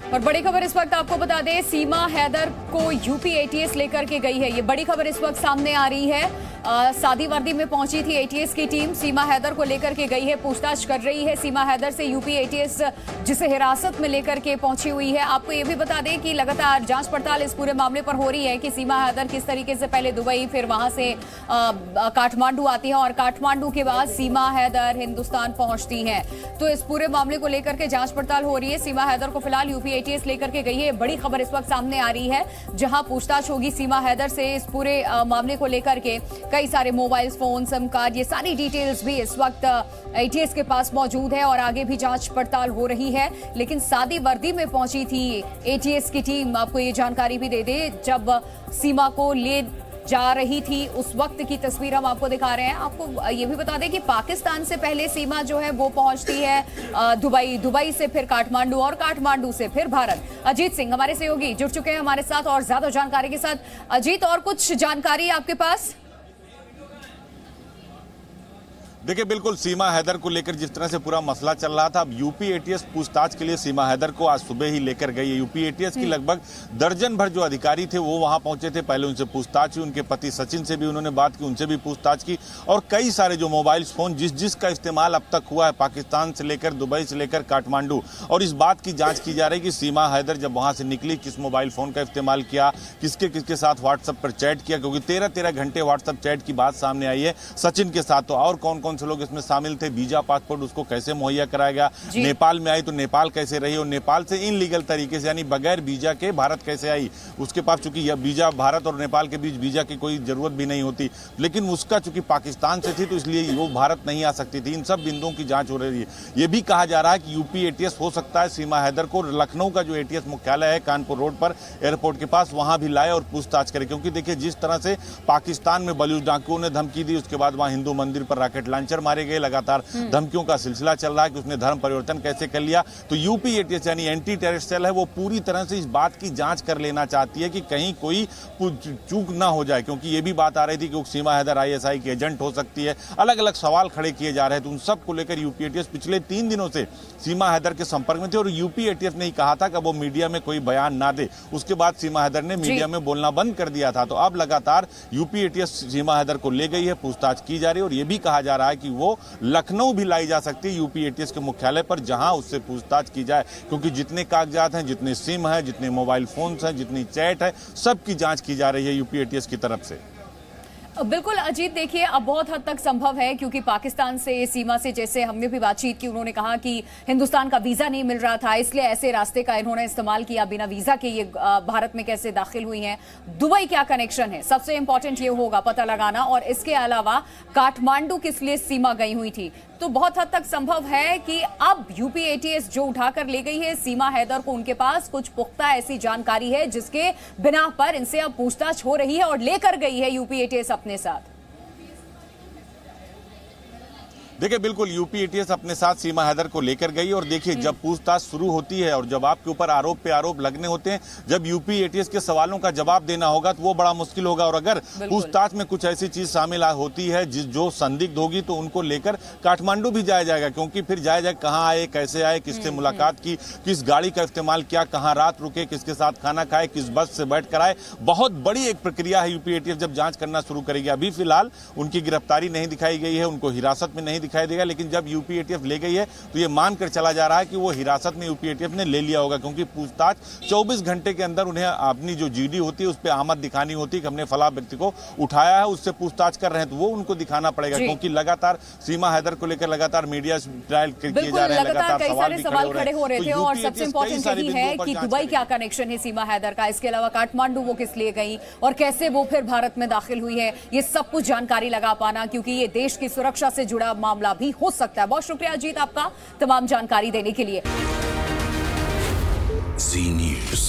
और बड़ी खबर इस वक्त आपको बता दें, सीमा हैदर को यूपी एटीएस लेकर के गई है। ये बड़ी खबर इस वक्त सामने आ रही है। सादी वर्दी में पहुंची थी एटीएस की टीम, सीमा हैदर को लेकर के गई है, पूछताछ कर रही है सीमा हैदर से। यूपी एटीएस जिसे हिरासत में लेकर के पहुंची हुई है। आपको ये भी बता दें कि लगातार जांच पड़ताल इस पूरे मामले पर हो रही है कि सीमा हैदर किस तरीके से पहले दुबई, फिर वहां से काठमांडू आती है और काठमांडू के बाद सीमा हैदर हिंदुस्तान पहुंचती है। तो इस पूरे मामले को लेकर के जांच पड़ताल हो रही है। सीमा हैदर को फिलहाल यूपी एटीएस लेकर के गई है। बड़ी खबर इस वक्त सामने आ रही है, जहां पूछताछ होगी सीमा हैदर से इस पूरे मामले को लेकर के। कई सारे मोबाइल फोन, सिम कार्ड, ये सारी डिटेल्स भी इस वक्त एटीएस के पास मौजूद है और आगे भी जांच पड़ताल हो रही है। लेकिन सादी वर्दी में पहुंची थी एटीएस की टीम। आपको ये जानकारी भी दे दे, जब सीमा को ले जा रही थी उस वक्त की तस्वीर हम आपको दिखा रहे हैं। आपको ये भी बता दें कि पाकिस्तान से पहले सीमा जो है वो पहुंचती है दुबई, दुबई से फिर काठमांडू और काठमांडू से फिर भारत। अजीत सिंह हमारे सहयोगी जुड़ चुके हैं हमारे साथ और ज्यादा जानकारी के साथ। अजीत, और कुछ जानकारी आपके पास? देखिए, बिल्कुल सीमा हैदर को लेकर जिस तरह से पूरा मसला चल रहा था, अब यूपी एटीएस पूछताछ के लिए सीमा हैदर को आज सुबह ही लेकर गई है। यूपी एटीएस की लगभग दर्जन भर जो अधिकारी थे वो वहां पहुंचे थे। पहले उनसे पूछताछ हुई, उनके पति सचिन से भी उन्होंने बात की, उनसे भी पूछताछ की। और कई सारे जो मोबाइल फोन जिसका इस्तेमाल अब तक हुआ है पाकिस्तान से लेकर दुबई से लेकर काठमांडू, और इस बात की जाँच की जा रही है कि सीमा हैदर जब वहां से निकली किस मोबाइल फोन का इस्तेमाल किया, किसके किसके साथ व्हाट्सएप पर चैट किया, क्योंकि 13-13 घंटे व्हाट्सएप चैट की बात सामने आई है सचिन के साथ। तो और कौन कौन से लोग इसमें शामिल थे, वीजा पासपोर्ट उसको कैसे मुहैया कराया गया, नेपाल में आई तो नेपाल कैसे रही और नेपाल से इनलीगल तरीके से यानी बगैर वीजा के भारत कैसे आई। उसके पास चूंकि यह वीजा, भारत और नेपाल के बीच वीजा की कोई जरूरत भी नहीं होती, लेकिन उसका चूंकि पाकिस्तान से थी तो इसलिए वो भारत नहीं आ सकती थी। इन सब बिंदुओं की जांच हो रही है। यह भी कहा जा रहा है कि यूपी एटीएस हो सकता है सीमा हैदर को लखनऊ का जो एटीएस मुख्यालय है कानपुर रोड पर एयरपोर्ट के पास वहां भी लाए और पूछताछ करे, क्योंकि देखिए जिस तरह से पाकिस्तान में बलूच डाकुओं ने धमकी दी, उसके बाद वहां हिंदू मंदिर पर रॉकेट लॉन्चर मारे गए, लगातार धमकियों का सिलसिला चल रहा है कि उसने धर्म परिवर्तन कैसे कर लिया। तो यूपी एटीएस यानी एंटी टेररिस्ट सेल है वो पूरी तरह से इस बात की जांच कर लेना चाहती है कि कहीं कोई चूक ना हो जाए, क्योंकि ये भी बात आ रही थी कि सीमा हैदर आईएसआई की एजेंट हो सकती है। अलग अलग सवाल खड़े किए जा रहे थे। उन सब को लेकर यूपी एटीएस पिछले 3 दिनों से सीमा हैदर के संपर्क में थे और यूपी एटीएस ने कहा था कि वो मीडिया में कोई बयान ना दे। उसके बाद सीमा हैदर ने मीडिया में बोलना बंद कर दिया था। तो अब लगातार यूपी एटीएस सीमा हैदर को ले गई है, पूछताछ की जा रही है और यह भी कहा जा रहा है कि वो लखनऊ भी लाई जा सकती है यूपी एटीएस के मुख्यालय पर, जहां उससे पूछताछ की जाए, क्योंकि जितने कागजात हैं, जितने सिम हैं, जितने मोबाइल फोन्स हैं, जितनी चैट है, सबकी जांच की जा रही है यूपी एटीएस की तरफ से। बिल्कुल अजीत, देखिए अब बहुत हद तक संभव है क्योंकि पाकिस्तान से सीमा से जैसे हमने भी बातचीत की, उन्होंने कहा कि हिंदुस्तान का वीजा नहीं मिल रहा था, इसलिए ऐसे रास्ते का इन्होंने इस्तेमाल किया। बिना वीजा के ये भारत में कैसे दाखिल हुई हैं, दुबई क्या कनेक्शन है, सबसे इंपॉर्टेंट ये होगा पता लगाना। और इसके अलावा काठमांडू किस लिए सीमा गई हुई थी। तो बहुत हद तक संभव है कि अब यूपी एटीएस जो उठाकर ले गई है सीमा हैदर को, उनके पास कुछ पुख्ता ऐसी जानकारी है जिसके बिना पर इनसे अब पूछताछ हो रही है और लेकर गई है यूपी एटीएस अपने साथ। देखिए, बिल्कुल यूपी एटीएस अपने साथ सीमा हैदर को लेकर गई और देखिए जब पूछताछ शुरू होती है और जब आपके ऊपर आरोप पे आरोप लगने होते हैं, जब यूपी एटीएस के सवालों का जवाब देना होगा तो वो बड़ा मुश्किल होगा। और अगर पूछताछ में कुछ ऐसी चीज शामिल होती है जो संदिग्ध होगी तो उनको लेकर काठमांडू भी जाया जाएगा, क्योंकि फिर जाया जाए कहाँ आए, कैसे आए, किससे मुलाकात की, किस गाड़ी का इस्तेमाल किया, कहाँ रात रुके, किसके साथ खाना खाए, किस बस से बैठ कर आए। बहुत बड़ी एक प्रक्रिया है। यूपी एटीएस जब जांच करना शुरू करेगी, अभी फिलहाल उनकी गिरफ्तारी नहीं दिखाई गई है, उनको हिरासत में नहीं दिखाई देगा, लेकिन जब यूपी एटीएस ले गई है तो ये मानकर चला जा रहा है कि वो हिरासत में यूपी एटीएस ने ले लिया होगा, क्योंकि पूछताछ 24 घंटे के अंदर उन्हें अपनी जो जीडी होती है उस पर आमद दिखानी होती है कि हमने फला व्यक्ति को उठाया है, उससे पूछताछ कर रहे हैं, तो वो उनको दिखाना पड़ेगा, क्योंकि लगातार सीमा हैदर को लेकर लगातार मीडिया ट्रायल किए जा रहे हैं, लगातार सवाल खड़े हो रहे थे। और सबसे इंपॉर्टेंट यही है कि दुबई क्या कनेक्शन है सीमा हैदर का, इसके अलावा काठमांडू वो किस लिए गई और कैसे वो फिर भारत में दाखिल हुई है, ये सब कुछ जानकारी लगा पाना, क्योंकि ये देश की सुरक्षा से जुड़ा मामला भी हो सकता है। बहुत शुक्रिया अजीत आपका तमाम जानकारी देने के लिए। जी न्यूज़।